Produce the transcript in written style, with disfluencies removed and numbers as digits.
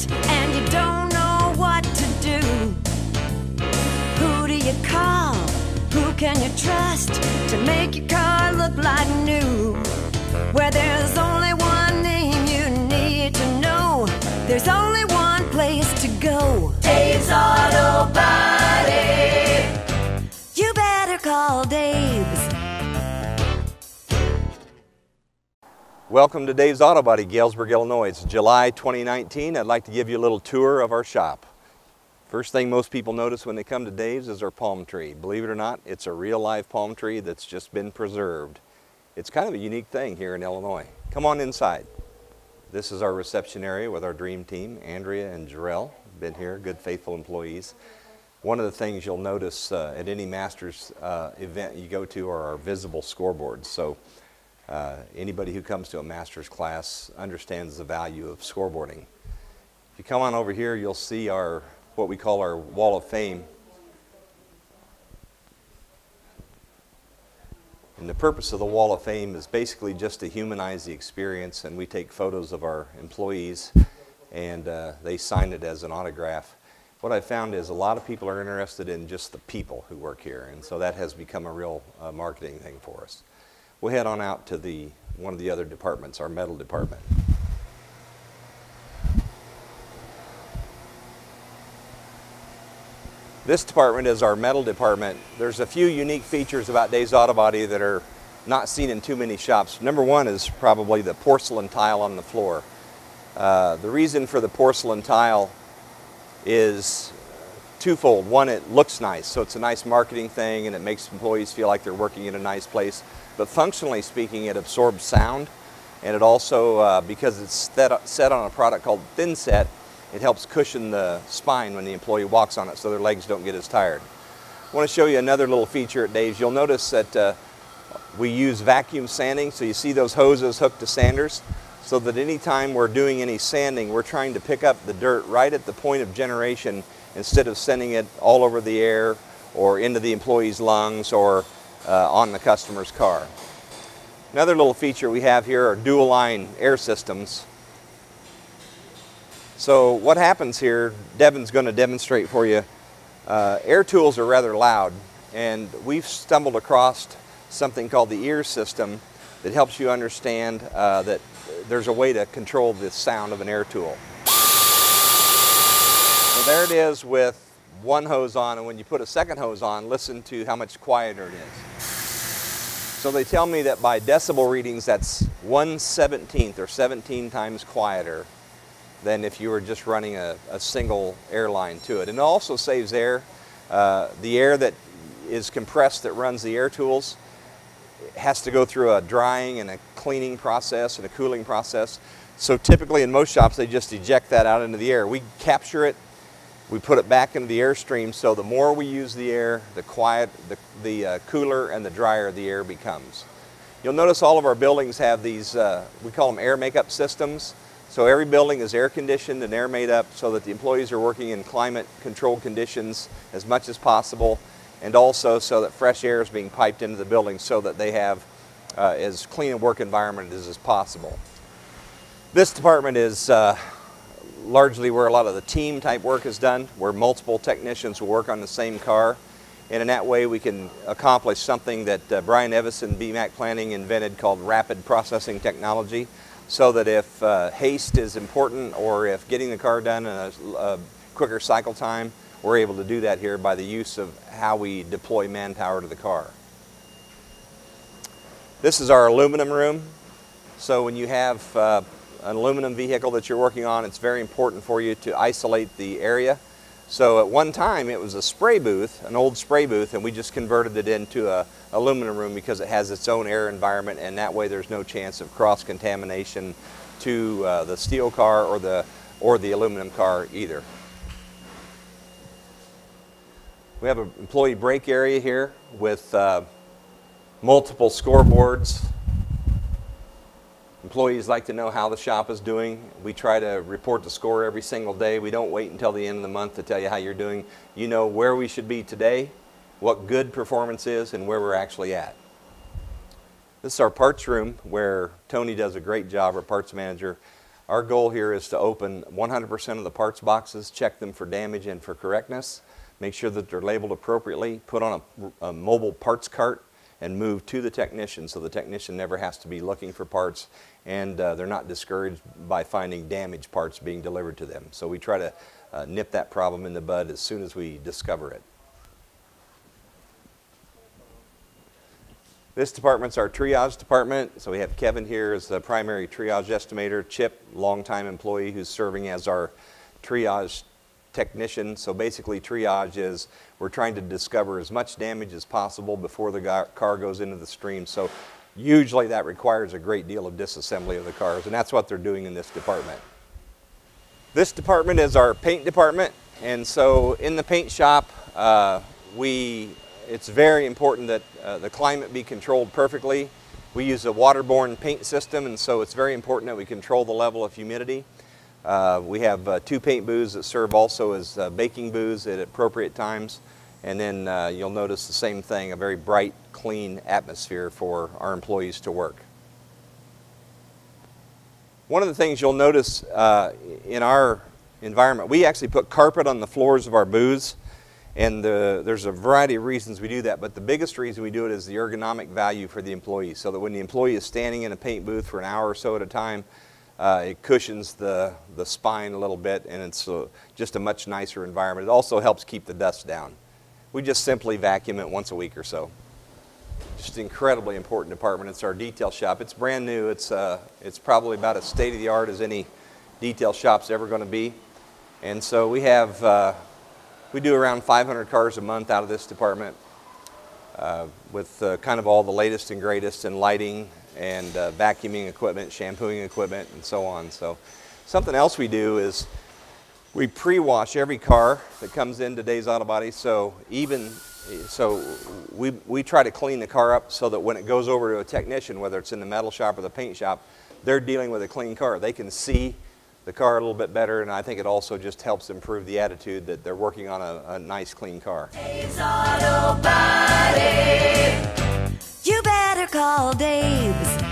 trust and you don't know what to do. Who do you call? Who can you trust to make your car look like new? Where there's only one name you need to know, there's only one place to go. Dave's Auto Body. You better call Dave's. Welcome to Dave's Autobody, Galesburg, Illinois. It's July 2019. I'd like to give you a little tour of our shop. First thing most people notice when they come to Dave's is our palm tree. Believe it or not, it's a real live palm tree that's just been preserved. It's kind of a unique thing here in Illinois. Come on inside. This is our reception area with our dream team, Andrea and Jarrell. Been here, good faithful employees. One of the things you'll notice at any Masters event you go to are our visible scoreboards. So anybody who comes to a Masters class understands the value of scoreboarding. If you come on over here, you'll see our what we call our Wall of Fame. And the purpose of the Wall of Fame is basically just to humanize the experience, and we take photos of our employees and they sign it as an autograph. What I found is a lot of people are interested in just the people who work here, and so that has become a real marketing thing for us. We'll head on out to one of the other departments, our metal department. This department is our metal department. There's a few unique features about Dave's Autobody that are not seen in too many shops. Number one is probably the porcelain tile on the floor. The reason for the porcelain tile is twofold. One, it looks nice, so it's a nice marketing thing and it makes employees feel like they're working in a nice place. But functionally speaking, it absorbs sound, and it also, because it's set on a product called thin set, it helps cushion the spine when the employee walks on it so their legs don't get as tired. I want to show you another little feature at Dave's. You'll notice that we use vacuum sanding, so you see those hoses hooked to sanders, so that anytime we're doing any sanding, we're trying to pick up the dirt right at the point of generation instead of sending it all over the air or into the employee's lungs or on the customer's car. Another little feature we have here are dual line air systems. So what happens here, Devin's going to demonstrate for you. Air tools are rather loud, and we've stumbled across something called the ear system that helps you understand that there's a way to control the sound of an air tool. So there it is with one hose on, and when you put a second hose on, listen to how much quieter it is. So they tell me that by decibel readings, that's 1/17 or 17 times quieter than if you were just running a single airline to it. And it also saves air. The air that is compressed that runs the air tools has to go through a drying and a cleaning process and a cooling process. So typically in most shops they just eject that out into the air. We capture it, we put it back into the airstream, so the more we use the air, the cooler and the drier the air becomes. You'll notice all of our buildings have these, we call them air makeup systems. So every building is air conditioned and air made up so that the employees are working in climate controlled conditions as much as possible, and also so that fresh air is being piped into the building so that they have as clean a work environment as possible. This department is largely where a lot of the team type work is done, where multiple technicians will work on the same car, and in that way we can accomplish something that Brian Evison, BMAC Planning, invented called rapid processing technology. So that if haste is important or if getting the car done in a quicker cycle time, we're able to do that here by the use of how we deploy manpower to the car. This is our aluminum room. So when you have an aluminum vehicle that you're working on, it's very important for you to isolate the area. So at one time it was a spray booth, an old spray booth, and we just converted it into a aluminum room because it has its own air environment, and that way there's no chance of cross-contamination to the steel car or the aluminum car either. We have an employee break area here with multiple scoreboards. Employees like to know how the shop is doing. We try to report the score every single day. We don't wait until the end of the month to tell you how you're doing. You know where we should be today, what good performance is, and where we're actually at. This is our parts room where Tony does a great job, our parts manager. Our goal here is to open 100% of the parts boxes, check them for damage and for correctness, make sure that they're labeled appropriately, put on a mobile parts cart, and move to the technician so the technician never has to be looking for parts, and they're not discouraged by finding damaged parts being delivered to them. So we try to nip that problem in the bud as soon as we discover it. This department's our triage department. So we have Kevin here as the primary triage estimator, Chip, longtime employee who's serving as our triage technician. So basically triage is we're trying to discover as much damage as possible before the car goes into the stream. So usually that requires a great deal of disassembly of the cars, and that's what they're doing in this department. This department is our paint department, and so in the paint shop it's very important that the climate be controlled perfectly. We use a waterborne paint system, and so it's very important that we control the level of humidity. We have 2 paint booths that serve also as baking booths at appropriate times, and then you'll notice the same thing, a very bright, clean atmosphere for our employees to work. One of the things you'll notice in our environment, we actually put carpet on the floors of our booths. And there's a variety of reasons we do that, but the biggest reason we do it is the ergonomic value for the employee, so that when the employee is standing in a paint booth for an hour or so at a time, it cushions the spine a little bit, and it's just a much nicer environment. It also helps keep the dust down. We just simply vacuum it once a week or so. Just an incredibly important department. It's our detail shop. It's brand new. It's probably about as state-of-the-art as any detail shop's ever going to be. And so we have we do around 500 cars a month out of this department with kind of all the latest and greatest in lighting and vacuuming equipment, shampooing equipment, and so on. So something else we do is we pre-wash every car that comes in today's Autobody. So we try to clean the car up so that when it goes over to a technician, whether it's in the metal shop or the paint shop, they're dealing with a clean car. They can see the car a little bit better, and I think it also just helps improve the attitude that they're working on a nice, clean car. Dave's Autobody. You better call Dave's